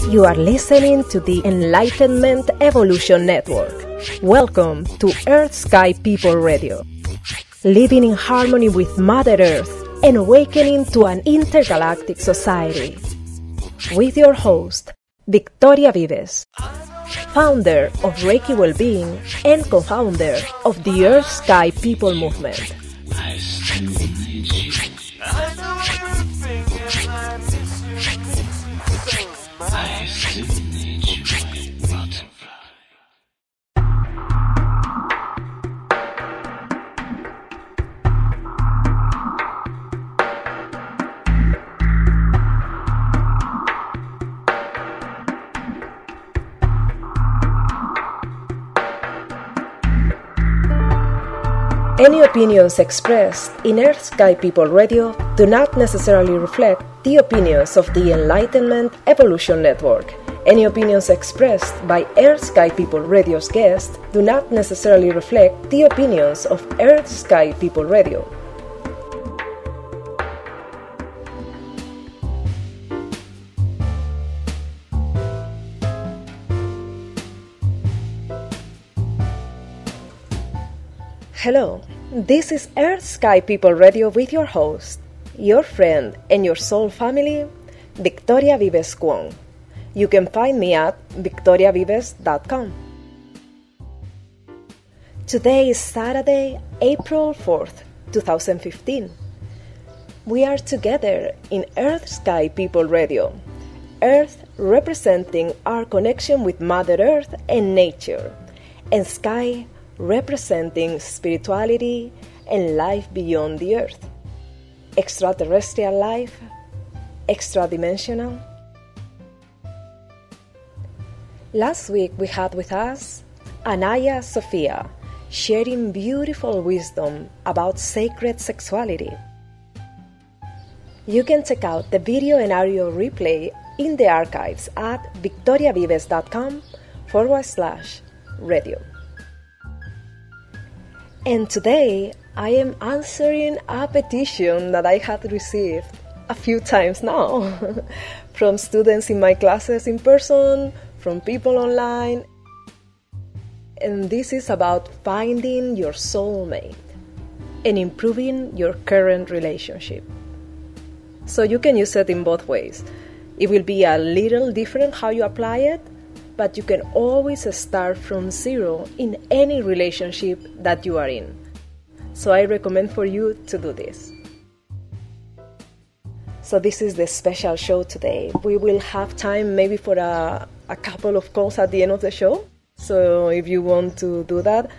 You are listening to the Enlightenment Evolution Network. Welcome to Earth Sky People Radio. Living in harmony with Mother Earth and awakening to an intergalactic society. With your host, Victoria Vives, founder of Reiki Wellbeing and co-founder of the Earth Sky People Movement. Any opinions expressed in Earth Sky People Radio do not necessarily reflect the opinions of the Enlightenment Evolution Network. Any opinions expressed by Earth Sky People Radio's guests do not necessarily reflect the opinions of Earth Sky People Radio. Hello, this is Earth Sky People Radio with your host, your friend and your soul family, Victoria Vives Khuong. You can find me at victoriavives.com. Today is Saturday, April 4th, 2015. We are together in Earth Sky People Radio, Earth representing our connection with Mother Earth and nature, and Sky representing spirituality and life beyond the earth, extraterrestrial life, extra-dimensional. Last week we had with us Anaya Sophia sharing beautiful wisdom about sacred sexuality. You can check out the video and audio replay in the archives at victoriavives.com/radio. And today, I am answering a petition that I had received a few times now from students in my classes in person, from people online. And this is about finding your soulmate and improving your current relationship. So you can use it in both ways. It will be a little different how you apply it, but you can always start from zero in any relationship that you are in. So I recommend for you to do this. So this is the special show today. We will have time maybe for a couple of calls at the end of the show. So if you want to do that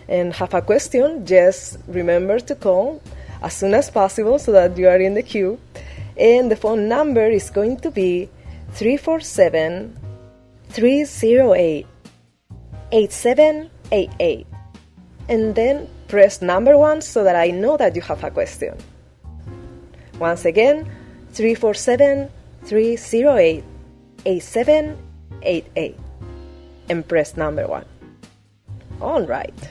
and have a question, just remember to call as soon as possible so that you are in the queue. And the phone number is going to be 347-308-8788. And then press number 1 so that I know that you have a question. Once again, 347-308-8788. And press number 1. All right.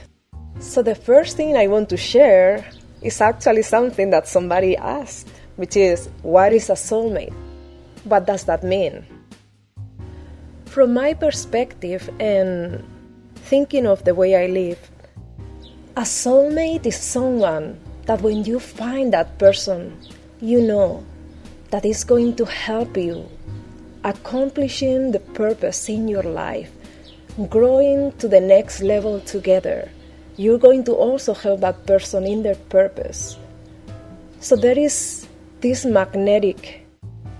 So the first thing I want to share is actually something that somebody asked, which is, what is a soulmate? What does that mean? From my perspective and thinking of the way I live, a soulmate is someone that when you find that person, you know that is going to help you accomplishing the purpose in your life, growing to the next level together. You're going to also help that person in their purpose. So there is this magnetic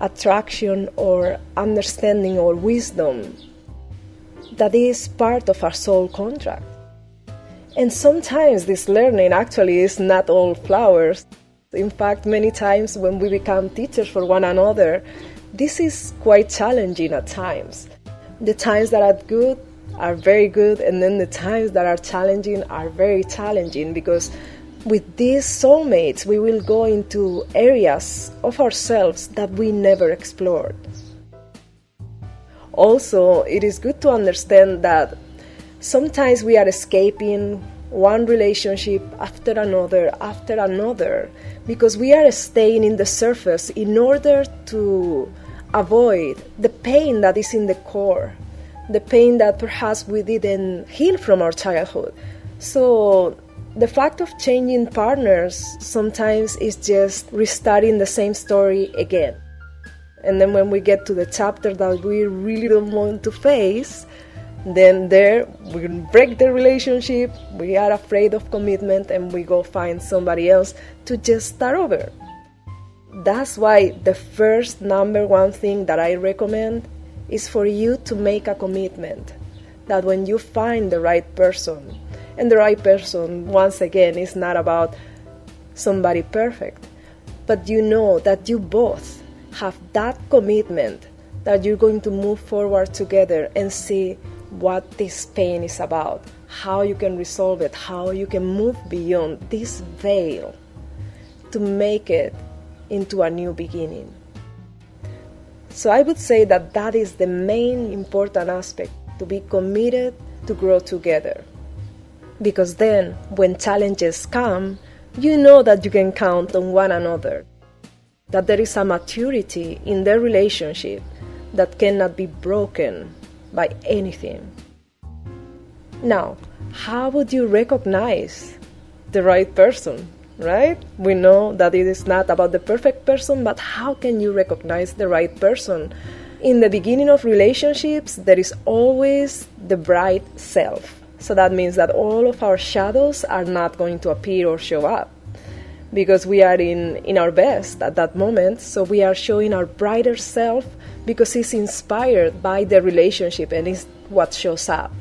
attraction or understanding or wisdom that is part of our soul contract. And sometimes this learning actually is not all flowers. In fact, many times when we become teachers for one another, this is quite challenging at times. The times that are good are very good, and then the times that are challenging are very challenging, because with these soulmates, we will go into areas of ourselves that we never explored. Also, it is good to understand that sometimes we are escaping one relationship after another, because we are staying in the surface in order to avoid the pain that is in the core, the pain that perhaps we didn't heal from our childhood. So the fact of changing partners sometimes is just restarting the same story again. And then when we get to the chapter that we really don't want to face, then there we break the relationship, we are afraid of commitment, and we go find somebody else to just start over. That's why the first number one thing that I recommend is for you to make a commitment that when you find the right person, and the right person, once again, is not about somebody perfect, but you know that you both have that commitment that you're going to move forward together and see what this pain is about, how you can resolve it, how you can move beyond this veil to make it into a new beginning. So I would say that that is the main important aspect, to be committed to grow together. Because then, when challenges come, you know that you can count on one another, that there is a maturity in their relationship that cannot be broken by anything. Now, how would you recognize the right person, right? We know that it is not about the perfect person, but how can you recognize the right person? In the beginning of relationships, there is always the bright self. So that means that all of our shadows are not going to appear or show up, because we are in our best at that moment. So we are showing our brighter self because it's inspired by the relationship and is what shows up.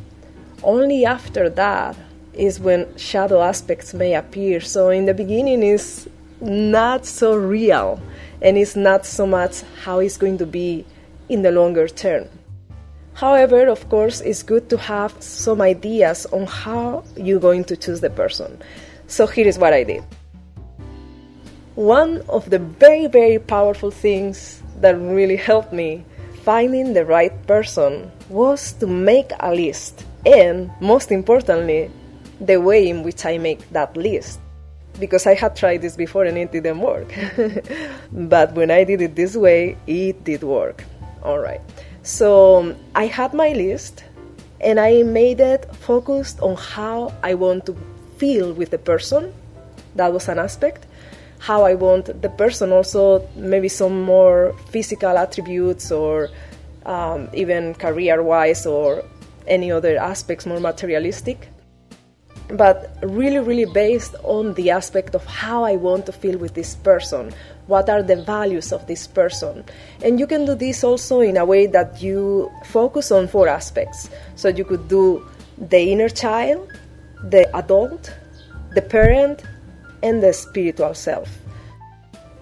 Only after that is when shadow aspects may appear. So in the beginning it's not so real, and it's not so much how it's going to be in the longer term. However, of course, it's good to have some ideas on how you're going to choose the person. So here is what I did. One of the very, very powerful things that really helped me finding the right person was to make a list. And most importantly, the way in which I make that list. Because I had tried this before and it didn't work. But when I did it this way, it did work. All right. So I had my list, and I made it focused on how I want to feel with the person. That was an aspect. How I want the person also, maybe some more physical attributes, or even career-wise, or any other aspects more materialistic. But really, really based on the aspect of how I want to feel with this person. What are the values of this person? And you can do this also in a way that you focus on 4 aspects. So you could do the inner child, the adult, the parent, and the spiritual self.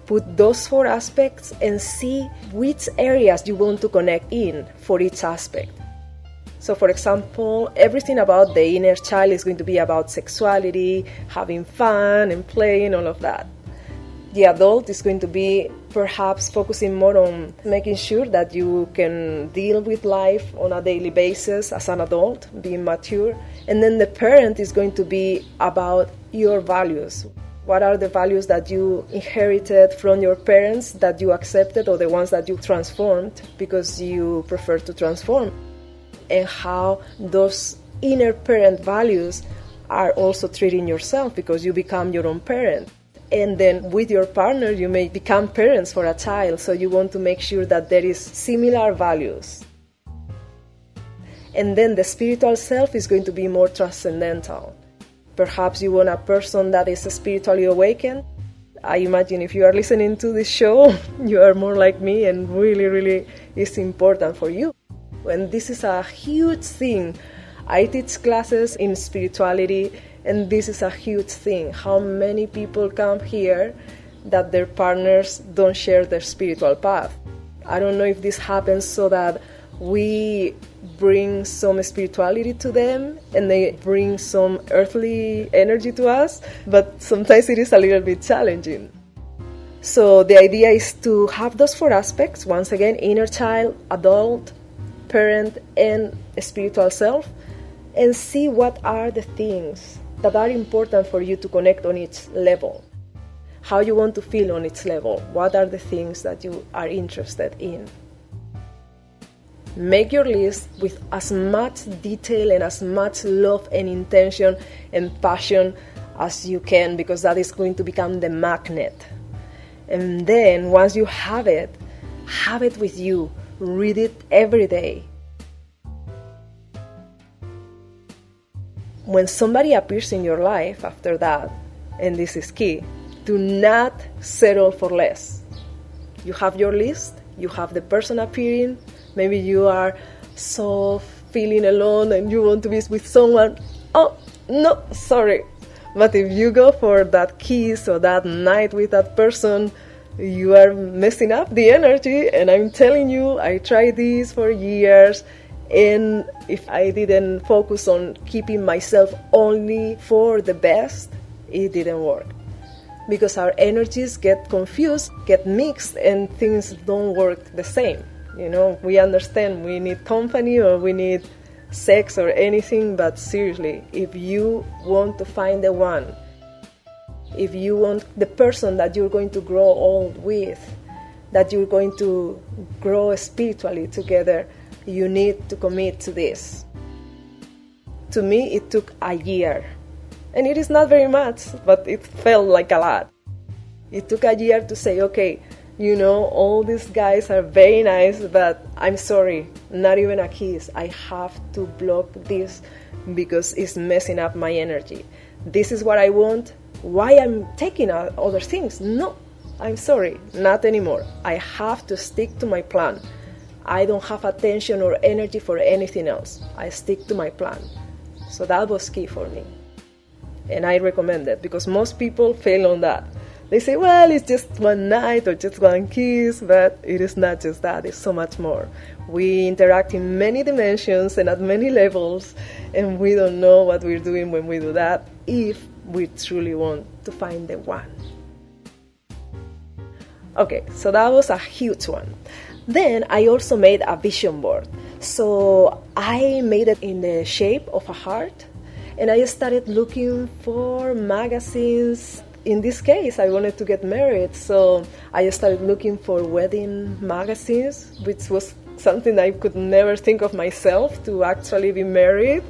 Put those 4 aspects and see which areas you want to connect in for each aspect. So for example, everything about the inner child is going to be about sexuality, having fun and playing, all of that. The adult is going to be perhaps focusing more on making sure that you can deal with life on a daily basis as an adult, being mature. And then the parent is going to be about your values. What are the values that you inherited from your parents that you accepted, or the ones that you transformed because you prefer to transform? And how those inner parent values are also treating yourself, because you become your own parent. And then with your partner, you may become parents for a child, so you want to make sure that there is similar values. And then the spiritual self is going to be more transcendental. Perhaps you want a person that is spiritually awakened. I imagine if you are listening to this show, you are more like me, and really, really is important for you. And this is a huge thing. I teach classes in spirituality, and this is a huge thing. How many people come here that their partners don't share their spiritual path? I don't know if this happens so that we bring some spirituality to them and they bring some earthly energy to us, but sometimes it is a little bit challenging. So the idea is to have those 4 aspects, once again, inner child, adult, parent, and spiritual self, and see what are the things that are important for you to connect on each level. How you want to feel on each level. What are the things that you are interested in? Make your list with as much detail and as much love and intention and passion as you can, because that is going to become the magnet. And then once you have it with you. Read it every day. When somebody appears in your life after that, and this is key, do not settle for less. You have your list, you have the person appearing, maybe you are so feeling alone and you want to be with someone. Oh, no, sorry. But if you go for that kiss or that night with that person, you are messing up the energy. And I'm telling you, I tried this for years, and if I didn't focus on keeping myself only for the best, it didn't work. Because our energies get confused, get mixed, and things don't work the same. You know, we understand we need company or we need sex or anything, but seriously, if you want to find the one, if you want the person that you're going to grow old with, that you're going to grow spiritually together, you need to commit to this. To me, it took a year. And it is not very much, but it felt like a lot. It took a year to say, okay, you know, all these guys are very nice, but I'm sorry, not even a kiss. I have to block this because it's messing up my energy. This is what I want. Why I'm taking other things? No, I'm sorry, not anymore. I have to stick to my plan. I don't have attention or energy for anything else. I stick to my plan. So that was key for me. And I recommend it because most people fail on that. They say, well, it's just one night or just one kiss, but it is not just that, it's so much more. We interact in many dimensions and at many levels, and we don't know what we're doing when we do that, if we truly want to find the one. Okay, so that was a huge one. Then I also made a vision board. So I made it in the shape of a heart, and I started looking for magazines. In this case, I wanted to get married, so I started looking for wedding magazines, which was something I could never think of myself, to actually be married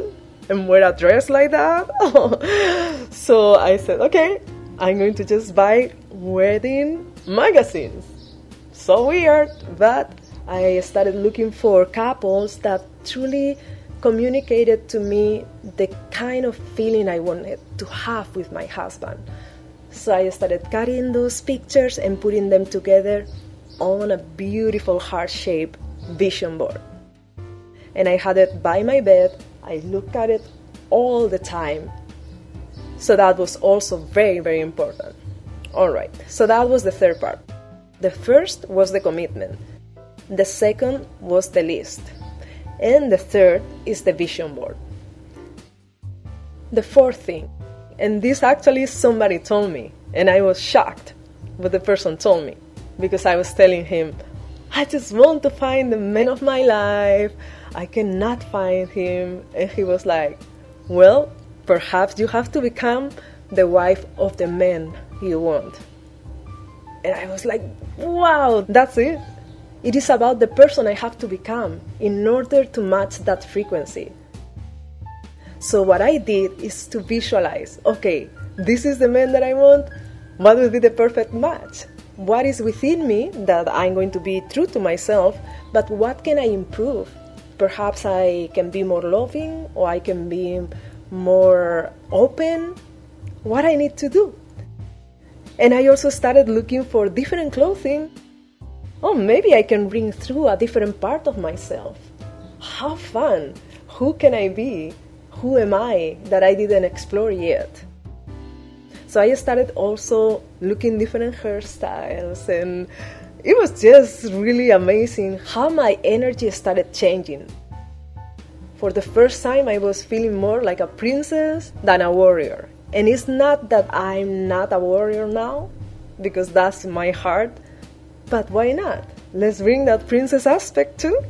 and wear a dress like that. So I said, okay, I'm going to just buy wedding magazines. So weird, but I started looking for couples that truly communicated to me the kind of feeling I wanted to have with my husband. So I started cutting those pictures and putting them together on a beautiful heart-shaped vision board. And I had it by my bed. I looked at it all the time. So that was also very, very important. All right, so that was the third part. The first was the commitment. The second was the list. And the third is the vision board. The fourth thing, and this actually somebody told me, and I was shocked what the person told me, because I was telling him, I just want to find the man of my life. I cannot find him. And he was like, well, perhaps you have to become the wife of the man you want. And I was like, wow, that's it. It is about the person I have to become in order to match that frequency. So what I did is to visualize, okay, this is the man that I want. What will be the perfect match? What is within me that I'm going to be true to myself, but what can I improve? Perhaps I can be more loving, or I can be more open. What I need to do? And I also started looking for different clothing. Oh, maybe I can bring through a different part of myself. How fun! Who can I be? Who am I that I didn't explore yet? So I started also looking different hairstyles, and it was just really amazing how my energy started changing. For the first time, I was feeling more like a princess than a warrior. And it's not that I'm not a warrior now, because that's my heart, but why not? Let's bring that princess aspect too.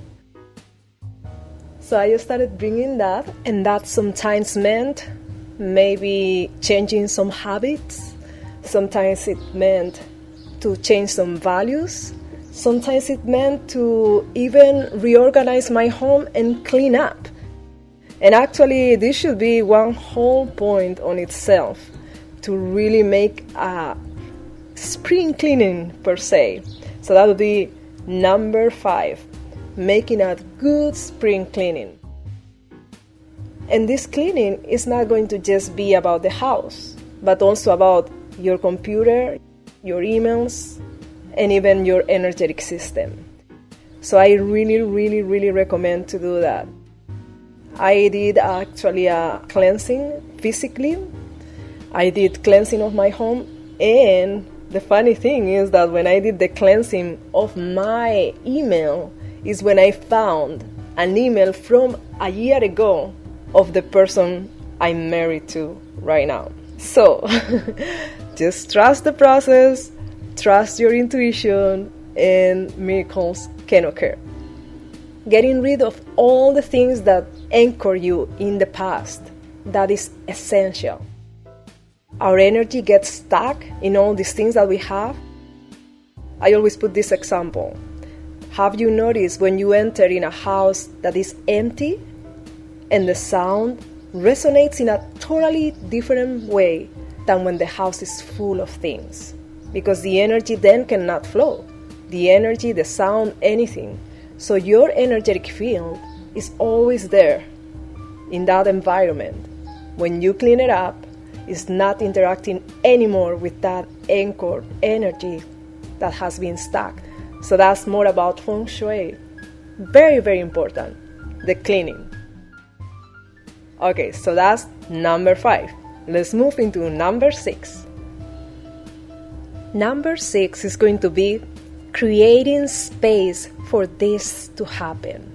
So I started bringing that, and that sometimes meant maybe changing some habits. Sometimes it meant to change some values. Sometimes it meant to even reorganize my home and clean up. And actually, this should be one whole point on itself, to really make a spring cleaning per se. So that would be number 5, making a good spring cleaning. And this cleaning is not going to just be about the house, but also about your computer, your emails, and even your energetic system. So I really recommend to do that. I did actually a cleansing physically. I did cleansing of my home, and the funny thing is that when I did the cleansing of my email is when I found an email from a year ago of the person I'm married to right now. So just trust the process, trust your intuition, and miracles can occur. Getting rid of all the things that anchor you in the past, that is essential. Our energy gets stuck in all these things that we have. I always put this example. Have you noticed when you enter in a house that is empty and the sound resonates in a totally different way than when the house is full of things? Because the energy then cannot flow. The energy, the sound, anything. So your energetic field is always there in that environment. When you clean it up, it's not interacting anymore with that anchored energy that has been stuck. So that's more about feng shui. Very important, the cleaning. Okay, so that's number 5. Let's move into number 6. Number 6 is going to be creating space for this to happen.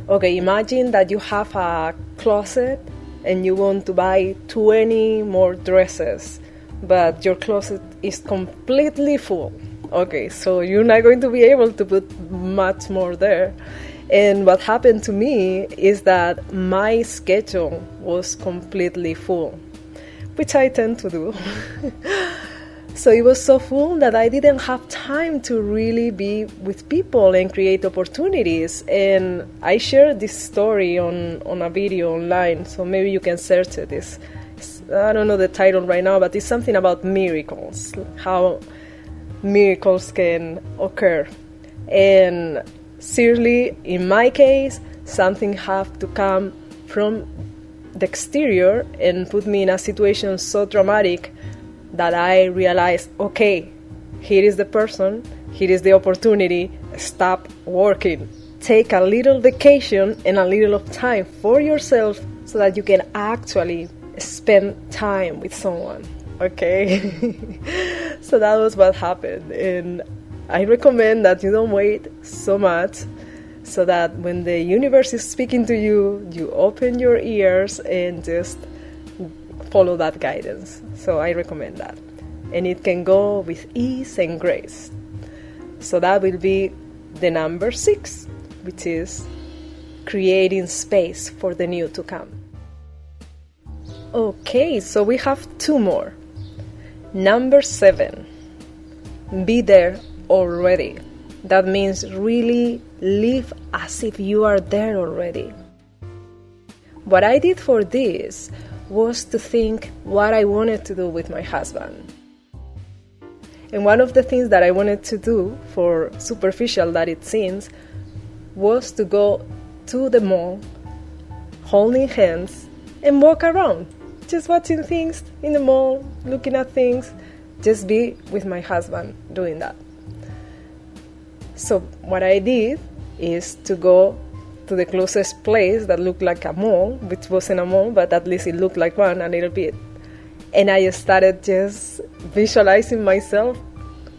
Okay, imagine that you have a closet and you want to buy 20 more dresses, but your closet is completely full. Okay, so you're not going to be able to put much more there. And what happened to me is that my schedule was completely full, which I tend to do. So it was so full that I didn't have time to really be with people and create opportunities. And I shared this story on a video online, so maybe you can search it. I don't know the title right now, but it's something about miracles, how miracles can occur. And seriously, in my case, something have to come from the exterior and put me in a situation so dramatic that I realized, okay, here is the person, here is the opportunity, stop working. Take a little vacation and a little of time for yourself so that you can actually spend time with someone, okay? So that was what happened. And I recommend that you don't wait so much, so that when the universe is speaking to you, you open your ears and just follow that guidance. So I recommend that. And it can go with ease and grace. So that will be the number 6, which is creating space for the new to come. Okay, so we have 2 more. Number 7, be there already. That means really live as if you are there already. What I did for this was to think what I wanted to do with my husband. And one of the things that I wanted to do, for superficial that it seems, was to go to the mall, holding hands, and walk around, just watching things in the mall, looking at things, just be with my husband doing that. So what I did is to go to the closest place that looked like a mall, which wasn't a mall, but at least it looked like one a little bit. And I started just visualizing myself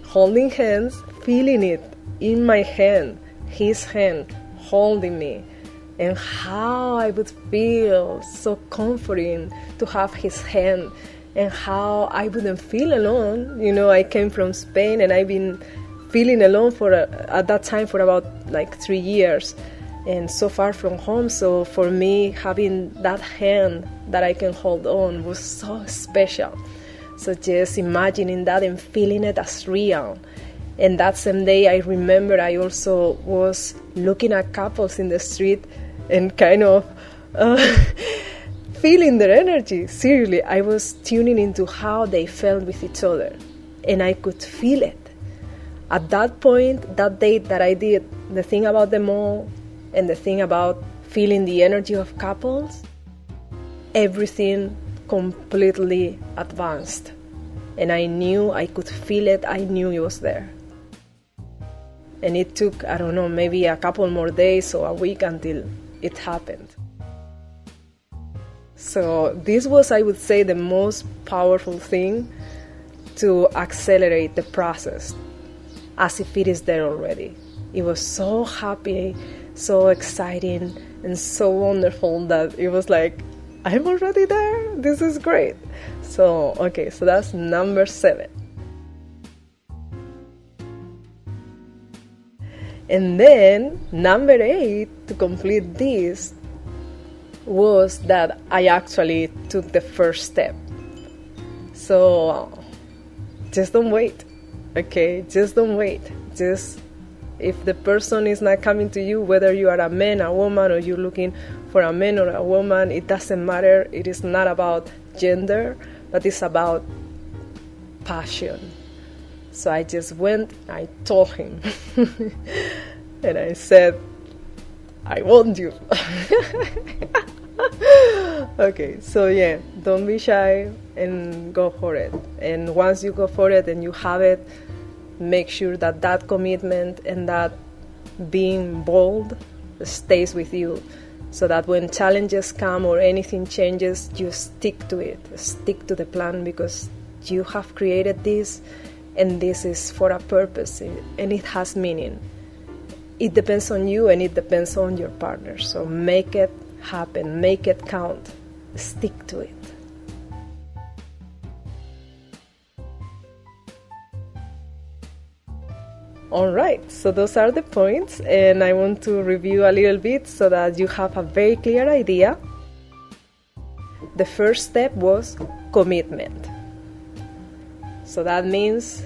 holding hands, feeling it in my hand, his hand holding me, and how I would feel so comforting to have his hand, and how I wouldn't feel alone. You know, I came from Spain and I've been feeling alone at that time for about 3 years. And so far from home, so for me, having that hand that I can hold on was so special. So just imagining that and feeling it as real. And that same day, I remember I also was looking at couples in the street and kind of feeling their energy. Seriously, I was tuning into how they felt with each other, and I could feel it. At that point, that date that I did the thing about the mall and the thing about feeling the energy of couples, everything completely advanced. And I knew I could feel it. I knew it was there. And it took, I don't know, maybe a couple more days or a week until it happened. So this was, I would say, the most powerful thing to accelerate the process, as if it is there already. It was so happy, so exciting, and so wonderful that it was like, I'm already there. This is great. So, okay, so that's number 7. And then number 8, to complete this, was that I actually took the first step. So just don't wait, okay? Just don't wait. Just, if the person is not coming to you, whether you are a man, a woman, or you're looking for a man or a woman, it doesn't matter. It is not about gender, but it's about passion. So I just went, I told him, and I said, I want you. Okay, so yeah, don't be shy and go for it. And once you go for it and you have it, make sure that that commitment and that being bold stays with you, so that when challenges come or anything changes, you stick to it, stick to the plan, because you have created this, and this is for a purpose, and it has meaning. It depends on you, and it depends on your partner. So make it happen, make it count, stick to it. All right, so those are the points, and I want to review a little bit so that you have a very clear idea. The first step was commitment. So that means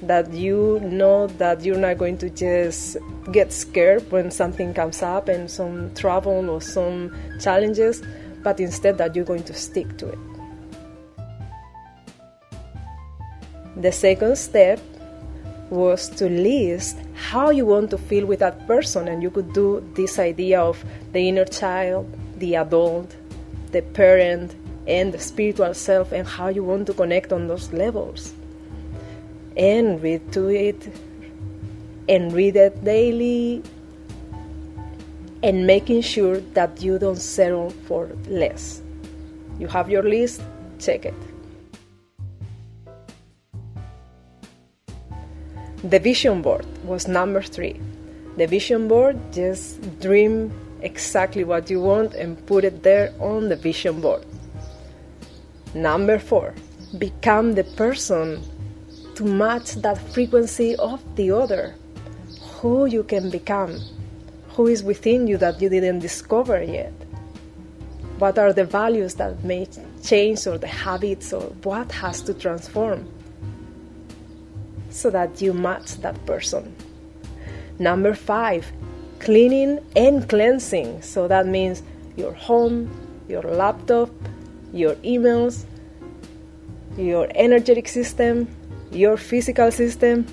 that you know that you're not going to just get scared when something comes up and some trouble or some challenges, but instead that you're going to stick to it. The second step was to list how you want to feel with that person, and you could do this idea of the inner child, the adult, the parent, and the spiritual self, and how you want to connect on those levels. And read to it, and read it daily, and making sure that you don't settle for less. You have your list, check it. The vision board was number 3. The vision board, just dream exactly what you want and put it there on the vision board. Number 4, become the person to match that frequency of the other. Who you can become, who is within you that you didn't discover yet. What are the values that may change, or the habits, or what has to transform, so that you match that person. Number 5, cleaning and cleansing. So that means your home, your laptop, your emails, your energetic system, your physical system.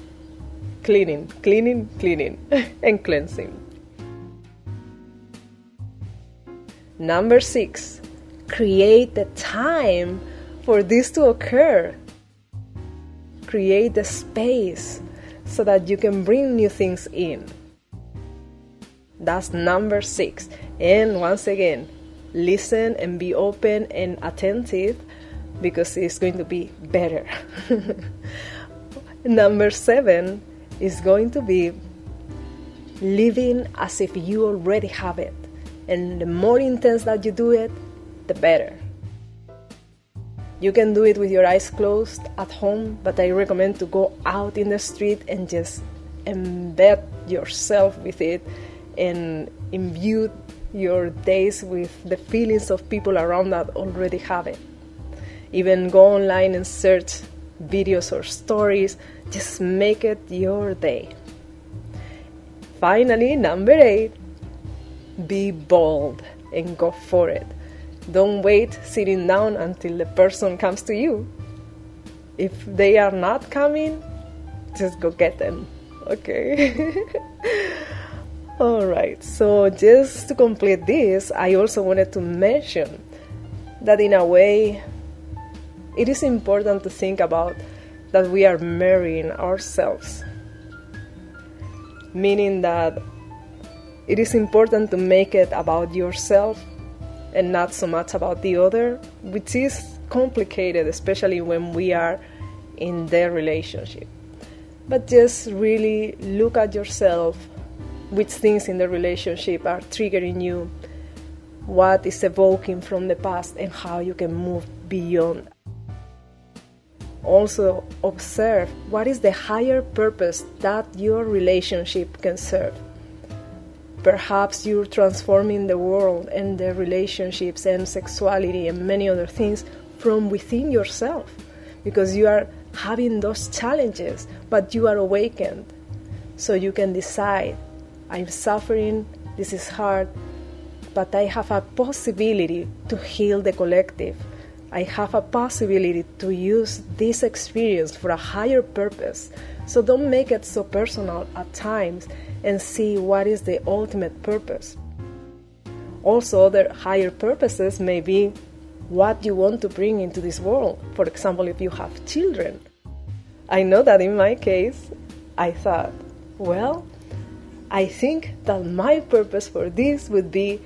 Cleaning, cleaning, cleaning, and cleansing. Number 6, create the time for this to occur. Create the space so that you can bring new things in. That's number 6. And once again, listen and be open and attentive, because it's going to be better. Number 7 is going to be living as if you already have it. And the more intense that you do it, the better. You can do it with your eyes closed at home, but I recommend to go out in the street and just embed yourself with it and imbue your days with the feelings of people around that already have it. Even go online and search videos or stories. Just make it your day. Finally, number 8, be bold and go for it. Don't wait sitting down until the person comes to you. If they are not coming, just go get them, okay? Alright, so just to complete this, I also wanted to mention that in a way, it is important to think about that we are marrying ourselves. Meaning that it is important to make it about yourself and not so much about the other, which is complicated, especially when we are in their relationship. But just really look at yourself, which things in the relationship are triggering you, what is evoking from the past, and how you can move beyond. Also, observe what is the higher purpose that your relationship can serve. Perhaps you're transforming the world and the relationships and sexuality and many other things from within yourself because you are having those challenges, but you are awakened. So you can decide, I'm suffering, this is hard, but I have a possibility to heal the collective. I have a possibility to use this experience for a higher purpose. So don't make it so personal at times and see what is the ultimate purpose. Also, other higher purposes may be what you want to bring into this world. For example, if you have children. I know that in my case, I thought, well, I think that my purpose for this would be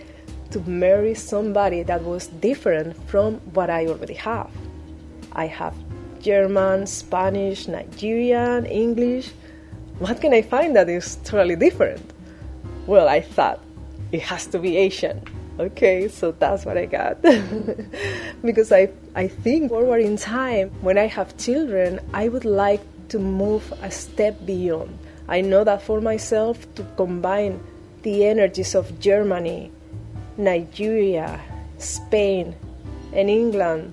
to marry somebody that was different from what I already have. I have German, Spanish, Nigerian, English. What can I find that is totally different? Well, I thought it has to be Asian. Okay, so that's what I got. Because I think forward in time, when I have children, I would like to move a step beyond. I know that for myself to combine the energies of Germany, Nigeria, Spain, and England.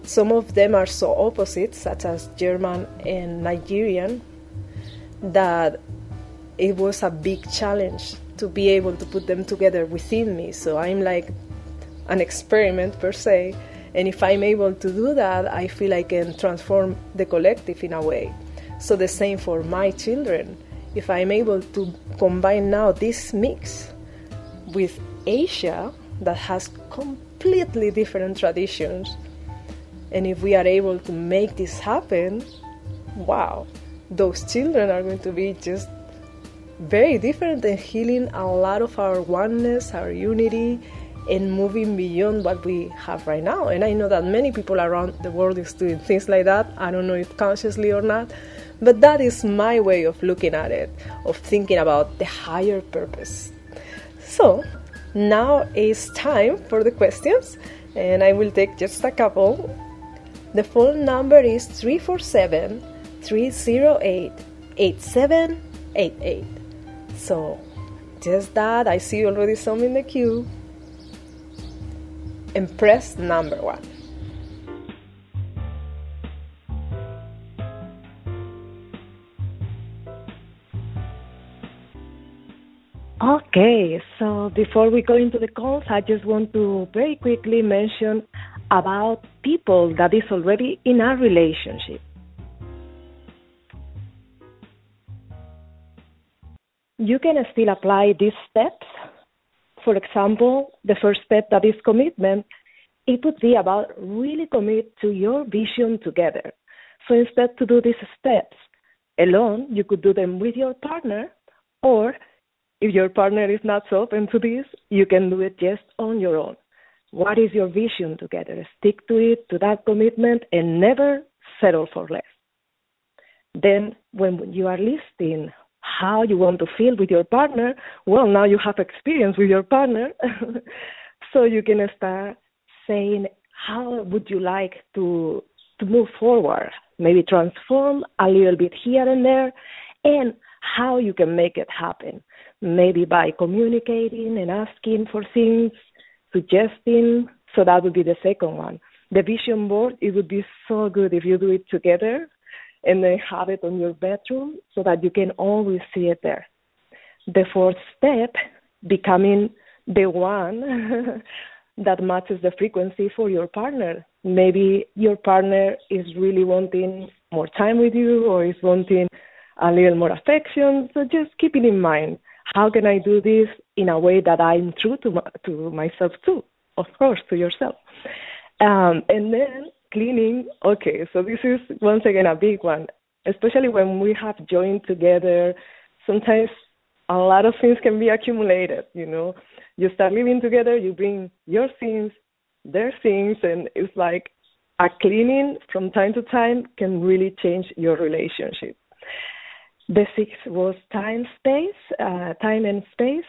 Some of them are so opposite, such as German and Nigerian, that it was a big challenge to be able to put them together within me. So I'm like an experiment per se, and if I'm able to do that, I feel I can transform the collective in a way. So the same for my children. If I'm able to combine now this mix with Asia that has completely different traditions, and if we are able to make this happen, wow, those children are going to be just very different and healing a lot of our oneness, our unity, and moving beyond what we have right now. And I know that many people around the world is doing things like that. I don't know if consciously or not, but that is my way of looking at it, of thinking about the higher purpose. So now is time for the questions, and I will take just a couple. The phone number is 347-308-8788. So, just that, I see already some in the queue. And press number 1. Okay, so before we go into the calls, I just want to very quickly mention about people that is already in a relationship. You can still apply these steps. For example, the first step that is commitment, it would be about really commit to your vision together. So instead to do these steps alone, you could do them with your partner, or if your partner is not so open to this, you can do it just on your own. What is your vision together? Stick to it, to that commitment, and never settle for less. Then when you are listing how you want to feel with your partner, well, now you have experience with your partner, so you can start saying, how would you like to move forward? Maybe transform a little bit here and there, and how you can make it happen. Maybe by communicating and asking for things, suggesting, so that would be the second one. The vision board, it would be so good if you do it together and then have it on your bedroom so that you can always see it there. The fourth step, becoming the one that matches the frequency for your partner. Maybe your partner is really wanting more time with you or is wanting a little more affection. So just keep it in mind. How can I do this in a way that I'm true to myself too? Of course, to yourself. And then cleaning. Okay, so this is once again a big one, especially when we have joined together. Sometimes a lot of things can be accumulated, you know. You start living together, you bring your things, their things, and it's like a cleaning from time to time can really change your relationship. The sixth was time and space.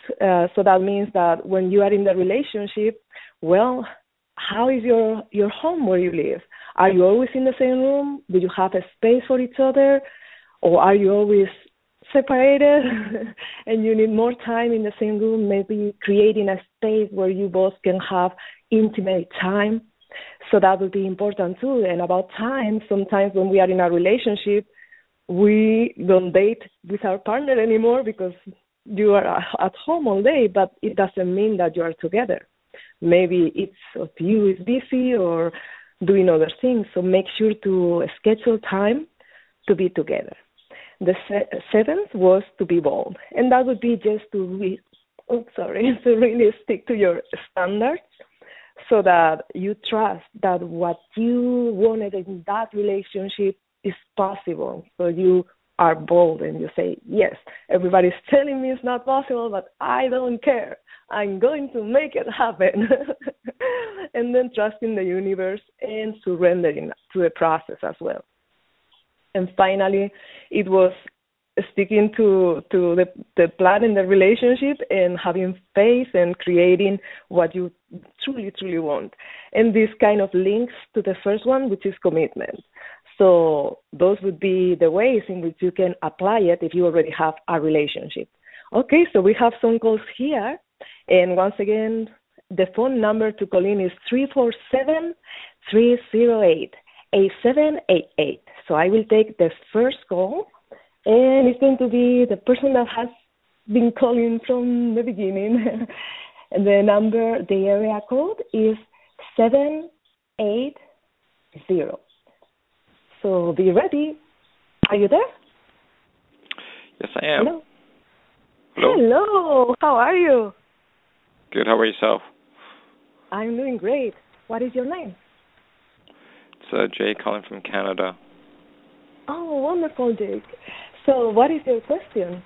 So that means that when you are in the relationship, well, how is your home where you live? Are you always in the same room? Do you have a space for each other? Or are you always separated and you need more time in the same room, maybe creating a space where you both can have intimate time? So that would be important too. And about time, sometimes when we are in a relationship, we don't date with our partner anymore because you are at home all day, but it doesn't mean that you are together. Maybe it's of you is busy or doing other things, so make sure to schedule time to be together. The seventh was to be bold, and that would be just to really stick to your standards so that you trust that what you wanted in that relationship is possible. So you are bold and you say, yes, everybody's telling me it's not possible, but I don't care. I'm going to make it happen. And then trusting the universe and surrendering to the process as well. And finally, it was sticking to the plan in the relationship and having faith and creating what you truly, truly want. And this kind of links to the first one, which is commitment. So those would be the ways in which you can apply it if you already have a relationship. Okay, so we have some calls here. And once again, the phone number to call in is 347-308-8788. So I will take the first call, and it's going to be the person that has been calling from the beginning. And the area code is 780. So be ready. Are you there? Yes, I am. Hello. Hello. Hello. How are you? Good. How about yourself? I'm doing great. What is your name? It's Jay calling from Canada. Oh, wonderful, Jake. So what is your question?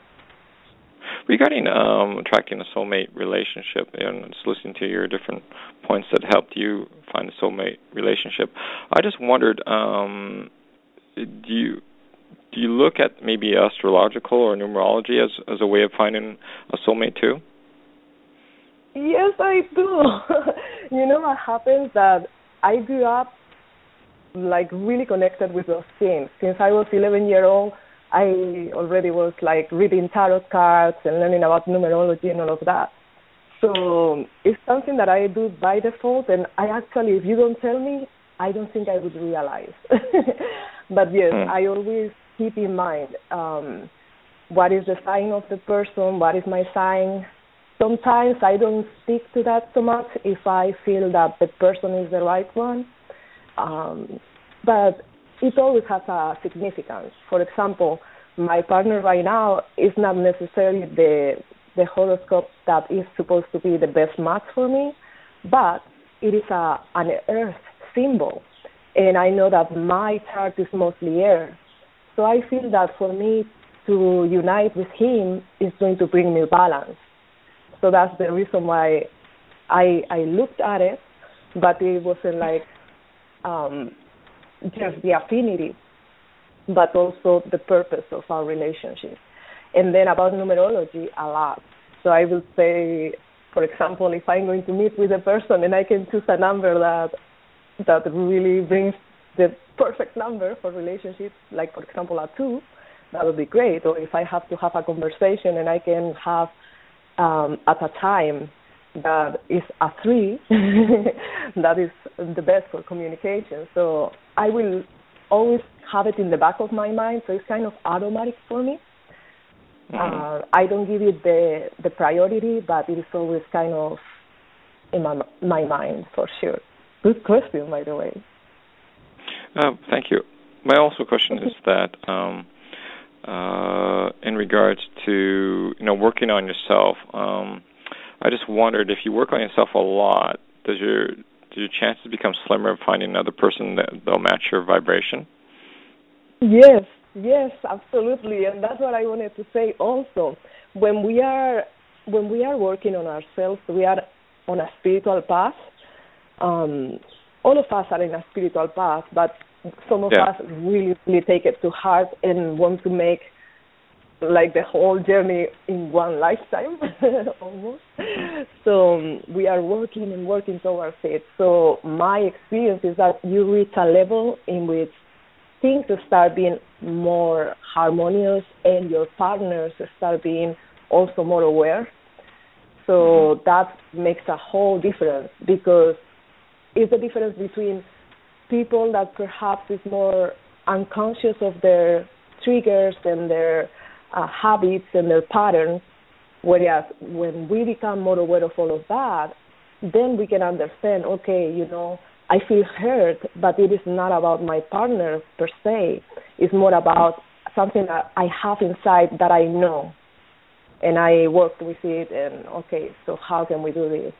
Regarding attracting a soulmate relationship, and just listening to your different points that helped you find a soulmate relationship, I just wondered, do you look at maybe astrological or numerology as a way of finding a soulmate too? Yes, I do. You know what happens that I grew up like really connected with those things. Since I was 11-year-old, I already was like reading tarot cards and learning about numerology and all of that. So it's something that I do by default, and I actually, if you don't tell me, I don't think I would realize. But yes, I always keep in mind what is the sign of the person, what is my sign. Sometimes I don't stick to that so much if I feel that the person is the right one. But it always has a significance. For example, my partner right now is not necessarily the horoscope that is supposed to be the best match for me, but it is an earth symbol. And I know that my chart is mostly air. So I feel that for me to unite with him is going to bring me balance. So that's the reason why I looked at it, but it wasn't like just the affinity, but also the purpose of our relationship. And then about numerology, a lot. So I will say, for example, if I'm going to meet with a person and I can choose a number that really brings the perfect number for relationships, like, for example, a 2, that would be great. Or if I have to have a conversation and I can have at a time that is a 3, that is the best for communication. So I will always have it in the back of my mind, so it's kind of automatic for me. I don't give it the priority, but it is always kind of in my mind for sure. Good question, by the way. Thank you. My also question is that in regards to working on yourself, I just wondered, if you work on yourself a lot, does your chances become slimmer of finding another person that'll match your vibration? Yes, absolutely, and that's what I wanted to say also. When we are working on ourselves, we are on a spiritual path. All of us are in a spiritual path, but some of us really, really take it to heart and want to make like the whole journey in one lifetime, almost. So we are working and working towards it. So my experience is that you reach a level in which things start being more harmonious and your partners start being also more aware. So that makes a whole difference, because it's the difference between people that perhaps is more unconscious of their triggers and their habits and their patterns, whereas when we become more aware of all of that, then we can understand, okay, I feel hurt, but it is not about my partner per se. It's more about something that I have inside that I know, and I worked with it, and okay, so how can we do this?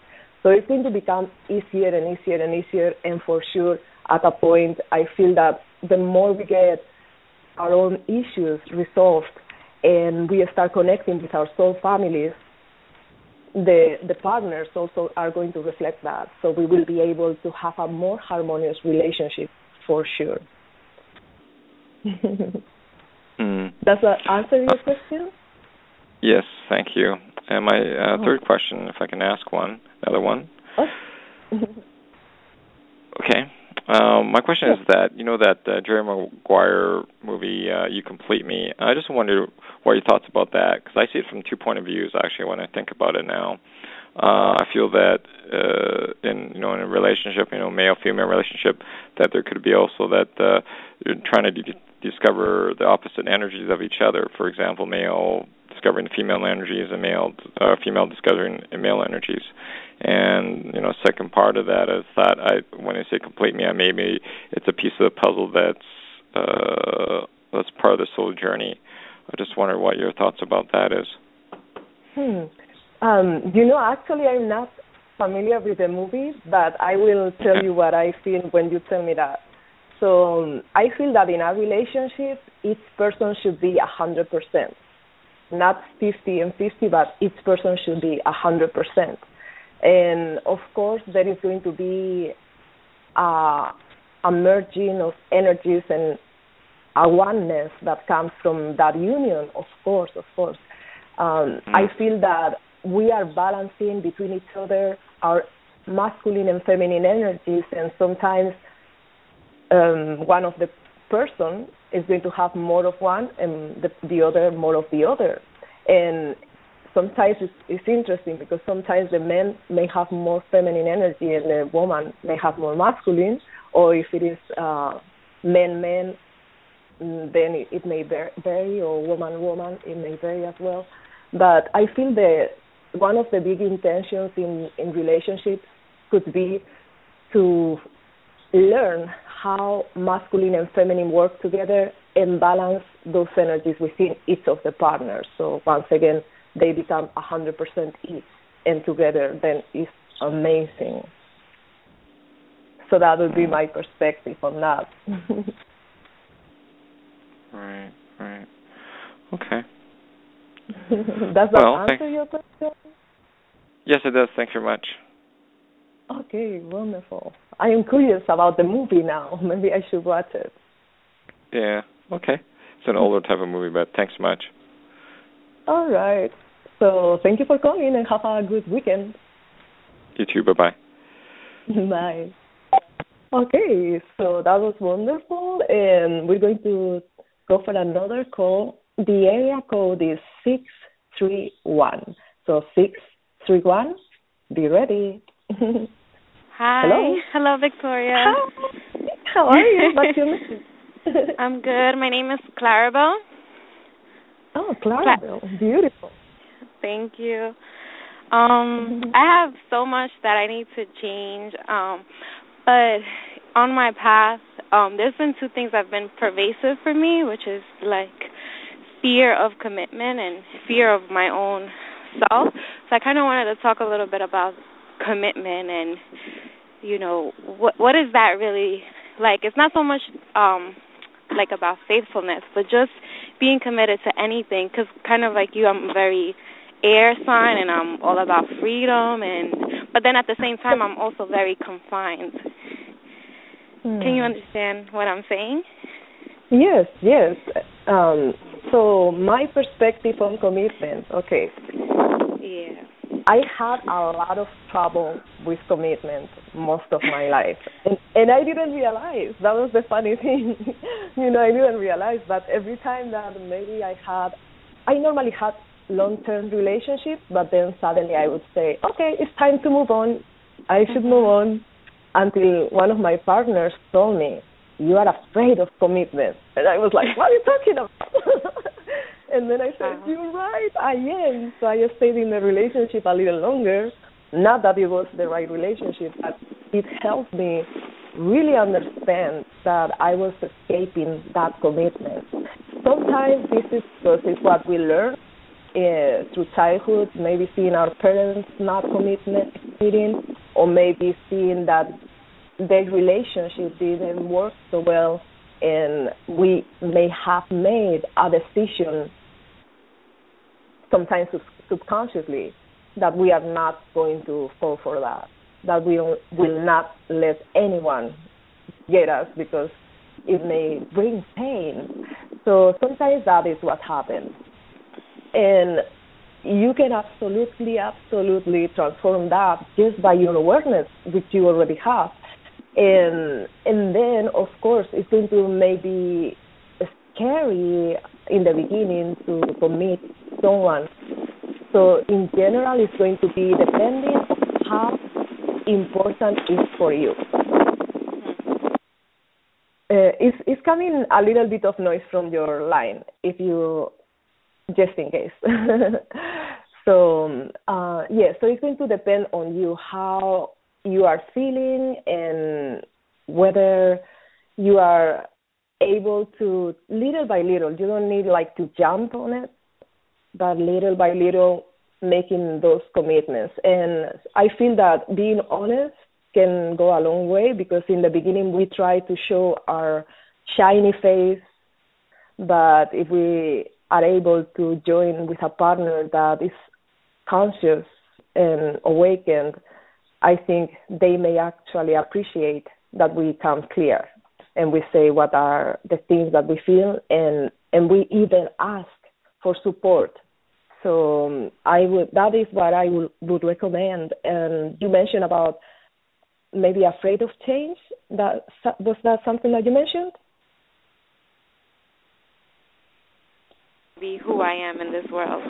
So it's going to become easier and easier and easier, and for sure, at a point, I feel that the more we get our own issues resolved and we start connecting with our soul families, the partners also are going to reflect that. So we will be able to have a more harmonious relationship for sure. Does that answer your question? Yes, thank you. And my third question, if I can ask another one. Okay. My question is that, that Jerry Maguire movie, You Complete Me. I just wondered what your thoughts about that, because I see it from 2 points of views, actually, when I think about it now. I feel that in a relationship, male-female relationship, that there could be also that you're trying to discover the opposite energies of each other. For example, male discovering the female energies and female discovering male energies. And, second part of that is that when I say complete me, maybe it's a piece of the puzzle that's part of the soul journey. I just wonder what your thoughts about that is. Actually, I'm not familiar with the movie, but I will tell you what I feel when you tell me that. So I feel that in a relationship, each person should be 100%. Not 50 and 50, but each person should be 100%. And of course, there is going to be a merging of energies and a oneness that comes from that union, of course. I feel that we are balancing between each other our masculine and feminine energies, and sometimes one of the person is going to have more of one and the other more of the other. And sometimes it's interesting, because sometimes the man may have more feminine energy and the woman may have more masculine, or if it is man, then it may vary, or woman, it may vary as well. But I feel that one of the big intentions in relationships could be to learn how masculine and feminine work together and balance those energies within each of the partners. So once again, they become 100% each, and together then it's amazing. So that would be my perspective on that. Right. Okay. Does that answer your question? Yes, it does. Thanks very much. Okay, wonderful. I am curious about the movie now. Maybe I should watch it. Yeah, okay. It's an older type of movie, but thanks so much. All right. So thank you for calling, and have a good weekend. You too. Bye-bye. Bye. Okay, so that was wonderful, and we're going to go for another call. The area code is 631. So 631. Be ready. Hi. Hello. Hello, Victoria. Hi. How are you? What's your name? I'm good. My name is Clarabelle. Oh, Clarabelle. Beautiful. Thank you. I have so much that I need to change. But on my path, there's been two things that have been pervasive for me, which is like fear of commitment and fear of my own self. So I kind of wanted to talk a little bit about commitment and, what is that really like? It's not so much like about faithfulness, but just being committed to anything. Because kind of like you, I'm very air sign, and I'm all about freedom, but then at the same time, I'm also very confined. Can you understand what I'm saying? Yes, yes. So my perspective on commitment, okay. Yeah. I had a lot of trouble with commitment most of my life. And I didn't realize. That was the funny thing. I didn't realize that every time that maybe I normally had long-term relationships, but then suddenly I would say, okay, it's time to move on. I should move on. Until one of my partners told me, you are afraid of commitment. And I was like, what are you talking about? And then I said, you're right, I am. So I just stayed in the relationship a little longer. Not that it was the right relationship, but it helped me really understand that I was escaping that commitment. Sometimes this is because it's what we learn through childhood, maybe seeing our parents not committing, or maybe seeing that their relationship didn't work so well, and we may have made a decision, sometimes subconsciously, that we are not going to fall for that we will not let anyone get us because it may bring pain. So sometimes that is what happens. And you can absolutely transform that just by your awareness, which you already have. And then, of course, it's going to maybe scary in the beginning to commit someone. So in general, it's going to be depending on how important it is for you. It's coming a little bit of noise from your line, just in case. So it's going to depend on you, how you are feeling, and whether you are able to, little by little, you don't need to jump on it, but little by little making those commitments. And I feel that being honest can go a long way, because in the beginning we try to show our shiny face, but if we are able to join with a partner that is conscious and awakened, I think they may actually appreciate that we come clear and we say what are the things that we feel, and we even ask for support. So that is what I would recommend. And you mentioned about maybe afraid of change. Was that something that you mentioned? Be who I am in this world.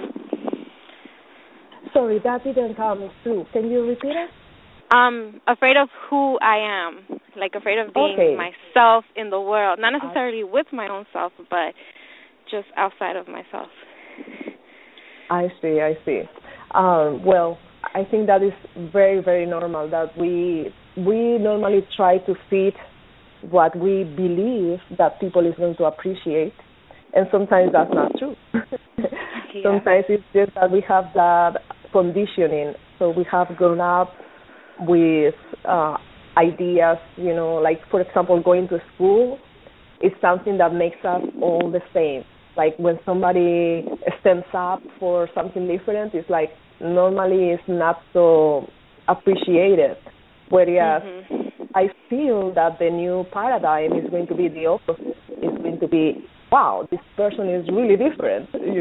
Sorry, that didn't come through. Can you repeat it? Afraid of who I am, afraid of being myself in the world, not necessarily with my own self, but just outside of myself. I see. Well, I think that is very, very normal, that we normally try to fit what we believe that people is going to appreciate, and sometimes that's not true. Yeah. Sometimes it's just that we have that conditioning, so we have grown up with ideas, for example, going to school is something that makes us all the same. Like when somebody stands up for something different, it's normally it's not so appreciated. Whereas I feel that the new paradigm is going to be the opposite. It's going to be, wow, this person is really different, And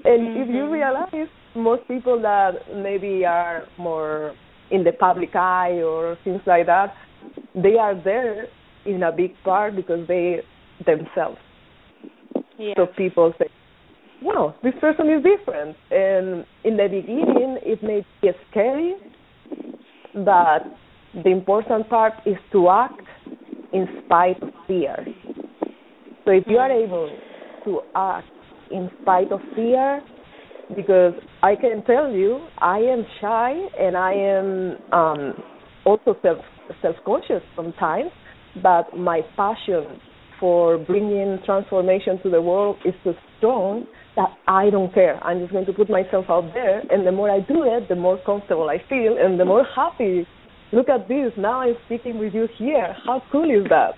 if you realize, most people that maybe are more in the public eye or things like that, they are there in a big part because they themselves. Yeah. So people say, wow, this person is different. And in the beginning, it may be scary, but the important part is to act in spite of fear. So if you are able to act in spite of fear, because I can tell you, I am shy and I am also self-conscious sometimes, but my passion for bringing transformation to the world is so strong that I don't care. I'm just going to put myself out there, and the more I do it, the more comfortable I feel and the more happy. Look at this, now I'm speaking with you here. How cool is that?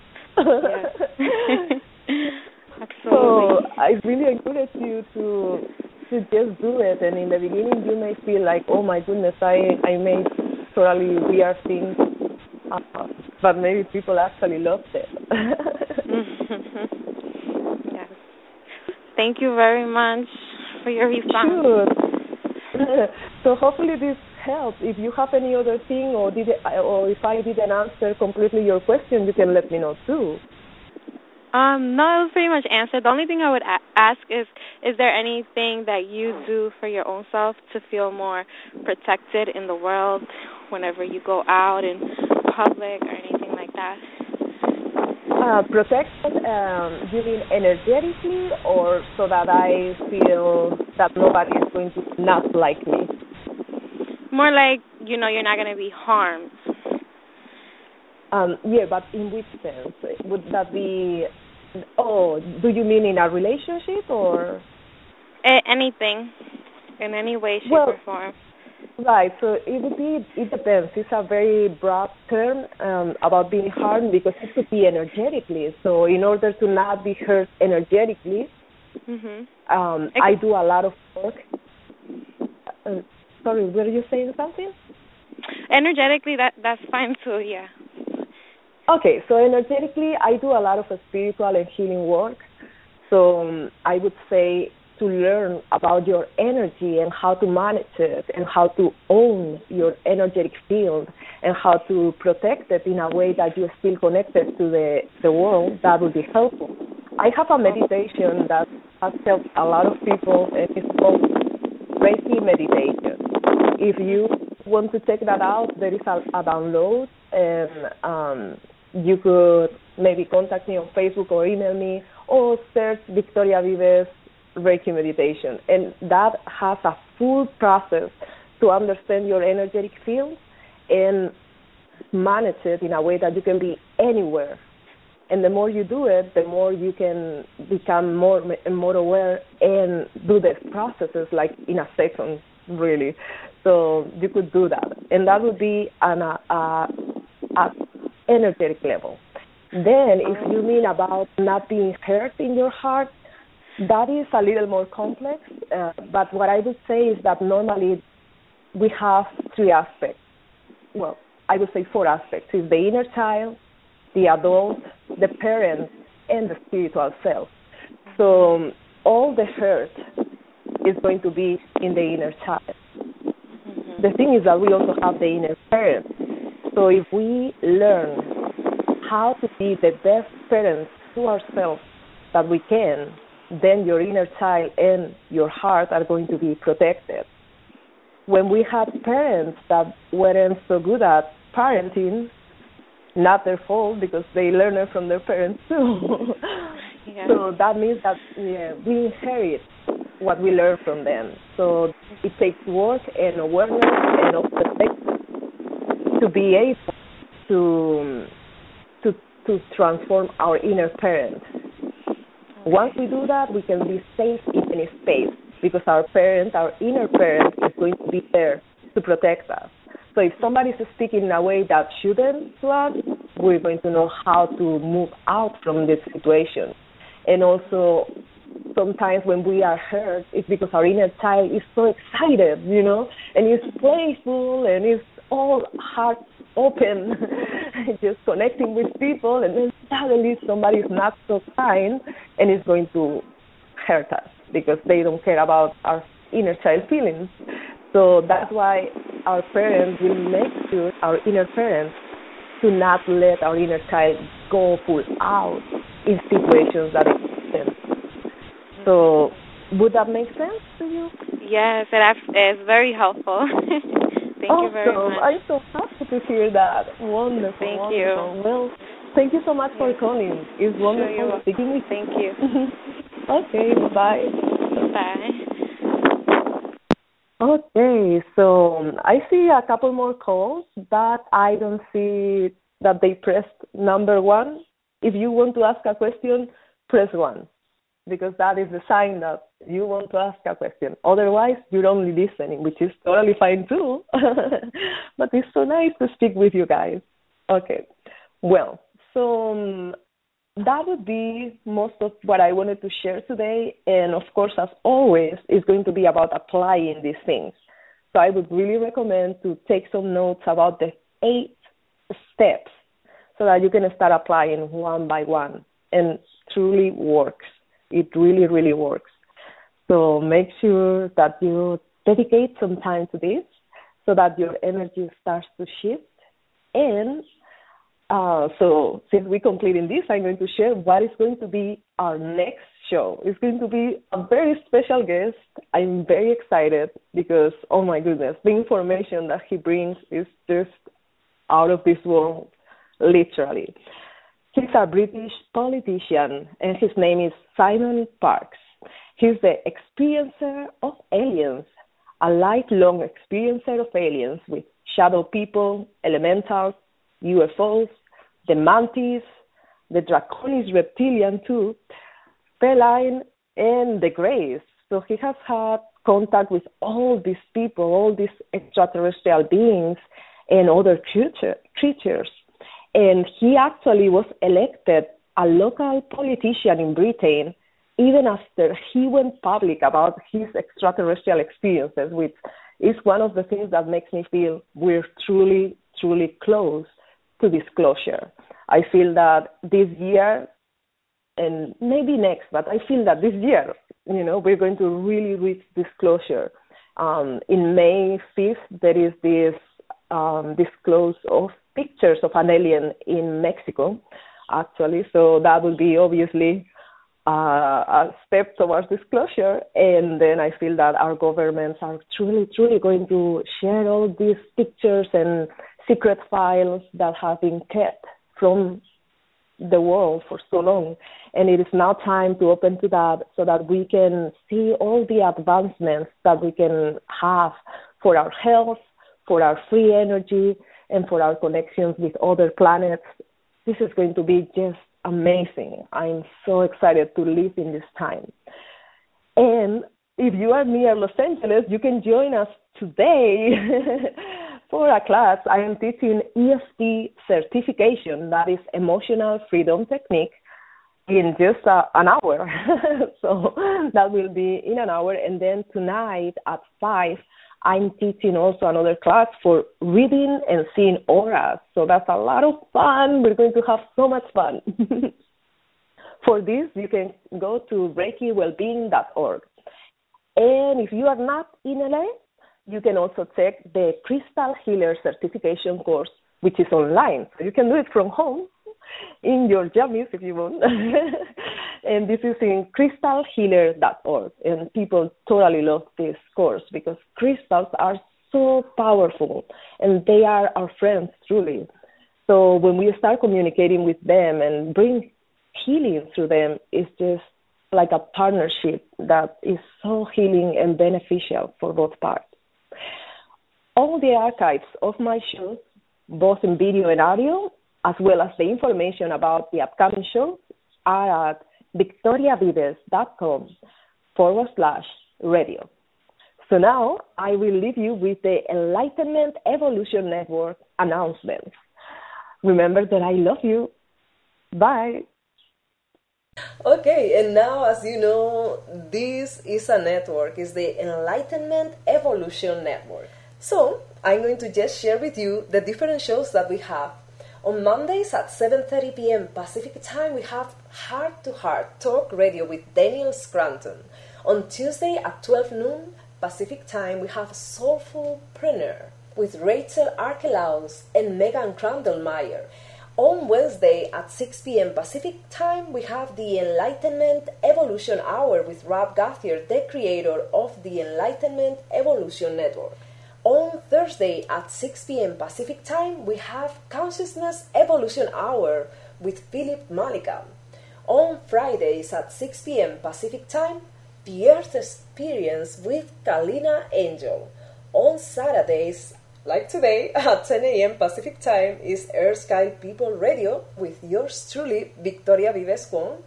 Absolutely. So I really encourage you to just do it. And in the beginning, you may feel like, oh my goodness, I made totally weird things, but maybe people actually loved it. Yes. Thank you very much for your response. Sure. So hopefully this helps. If you have any other thing, or if I didn't answer completely your question, you can let me know too. No, it was pretty much answered. The only thing I would ask is there anything that you do for your own self to feel more protected in the world whenever you go out in public or anything like that? Protected, you mean energetically, or so that I feel that nobody is going to not like me? More like, you're not going to be harmed. Yeah, but in which sense? Would that be, do you mean in a relationship or? Anything, in any way, shape, or form. Right, so it depends. It's a very broad term about being harmed, because it could be energetically. So in order to not be hurt energetically, I do a lot of work. Sorry, were you saying something? Energetically, that's fine too, yeah. Okay, so energetically, I do a lot of spiritual and healing work. So I would say to learn about your energy and how to manage it and how to own your energetic field and how to protect it in a way that you're still connected to the world, that would be helpful. I have a meditation that has helped a lot of people, and it's called Reiki meditation. If you want to check that out, there is a download, and you could maybe contact me on Facebook or email me, or search Victoria Vives Reiki meditation. And that has a full process to understand your energetic field and manage it in a way that you can be anywhere. And the more you do it, the more you can become more and more aware and do the processes like in a second, really. So you could do that. And that would be on a energetic level. Then if you mean about not being hurt in your heart, that is a little more complex. But what I would say is that normally we have three aspects. Well, I would say four aspects. It's the inner child, the adult, the parent, and the spiritual self. So all the hurt is going to be in the inner child. The thing is that we also have the inner parent. So if we learn how to be the best parents to ourselves that we can, then your inner child and your heart are going to be protected. When we had parents that weren't so good at parenting, not their fault, because they learn it from their parents too. Yeah. So that means that we inherit what we learn from them. So it takes work and awareness and observation to be able to transform our inner parent. Once we do that, we can be safe in any space, because our parent, our inner parent, is going to be there to protect us. So if somebody is speaking in a way that shouldn't to us, we're going to know how to move out from this situation. And also, sometimes when we are hurt, it's because our inner child is so excited, and is playful and is all heart open, just connecting with people, and then suddenly somebody is not so kind and is going to hurt us because they don't care about our inner child feelings. So that's why our parents will make sure, our inner parents, to not let our inner child go full out in situations that exist. So would that make sense to you? Yes, it's very helpful. Thank you very Awesome. much. I'm so happy to hear that. Wonderful. Thank wonderful. you. Well, thank you so much for calling. It's wonderful speaking with you. Thank you. Okay, bye. Bye. Okay, so I see a couple more calls, but I don't see that they pressed number 1. If you want to ask a question, press 1, because that is the sign that you want to ask a question. Otherwise, you're only listening, which is totally fine too. But it's so nice to speak with you guys. Okay, well, so that would be most of what I wanted to share today. And of course, as always, it's going to be about applying these things. So I would really recommend to take some notes about the 8 steps so that you can start applying one by one. And truly works. It really, really works. So make sure that you dedicate some time to this so that your energy starts to shift. And so since we're completing this, I'm going to share what is going to be our next show. It's going to be a very special guest. I'm very excited because, oh my goodness, the information that he brings is just out of this world, literally. He's a British politician, and his name is Simon Parkes. He's the experiencer of aliens, a lifelong experiencer of aliens with shadow people, elementals, UFOs, the mantis, the draconis reptilian too, feline, and the greys. So he has had contact with all these people, all these extraterrestrial beings and other creatures. And he actually was elected a local politician in Britain even after he went public about his extraterrestrial experiences, which is one of the things that makes me feel we're truly, truly close to disclosure. I feel that this year, and maybe next, but I feel that this year, we're going to really reach disclosure. In May 5th, there is this disclose of pictures of an alien in Mexico, actually. So that will be obviously a step towards disclosure. And then I feel that our governments are truly, truly going to share all these pictures and secret files that have been kept from the world for so long. And it is now time to open to that so that we can see all the advancements that we can have for our health, for our free energy, and for our connections with other planets. This is going to be just amazing. I'm so excited to live in this time. And if you are near Los Angeles, you can join us today for a class. I am teaching EFT certification, that is Emotional Freedom Technique, in just an hour. So that will be in an hour. And then tonight at 5, I'm teaching also another class for reading and seeing auras. So that's a lot of fun. We're going to have so much fun. For this, you can go to reikiwellbeing.org. And if you are not in LA, you can also check the Crystal Healer Certification course, which is online. So you can do it from home in your jammies if you want. And this is in crystalhealer.org. And people totally love this course because crystals are so powerful and they are our friends, truly. So when we start communicating with them and bring healing through them, it's just like a partnership that is so healing and beneficial for both parts. All the archives of my shows, both in video and audio, as well as the information about the upcoming shows, are at victoriavives.com/radio. So now I will leave you with the Enlightenment Evolution Network announcements. Remember that I love you. Bye. Okay, and now, as you know, this is a network. It's the Enlightenment Evolution Network. So I'm going to just share with you the different shows that we have. On Mondays at 7:30 p.m. Pacific Time, we have Heart to Heart Talk Radio with Daniel Scranton. On Tuesday at 12 noon Pacific Time, we have Soulful Preneur with Rachel Arkelaus and Megan Crandall-Meyer. On Wednesday at 6 p.m. Pacific Time, we have the Enlightenment Evolution Hour with Rob Gauthier, the creator of the Enlightenment Evolution Network. On Thursday at 6 p.m. Pacific Time, we have Consciousness Evolution Hour with Philip Malika. On Fridays at 6 p.m. Pacific Time, The Earth Experience with Kalina Angel. On Saturdays, like today, at 10 a.m. Pacific Time, is Earth Sky People Radio with yours truly, Victoria Vives Khuong.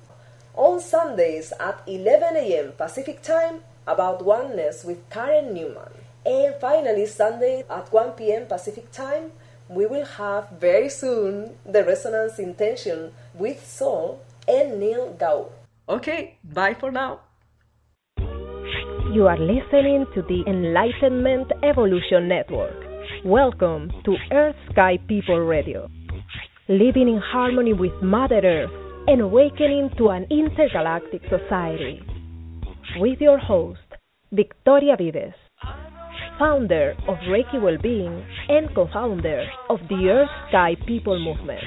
On Sundays at 11 a.m. Pacific Time, About Oneness with Karen Newman. And finally, Sunday at 1 p.m. Pacific Time, we will have very soon the Resonance Intention with Soul and Neil Gaur. Okay, bye for now. You are listening to the Enlightenment Evolution Network. Welcome to Earth Sky People Radio. Living in harmony with Mother Earth and awakening to an intergalactic society. With your host, Victoria Vives, founder of Reiki Wellbeing and co-founder of the Earth Sky People Movement.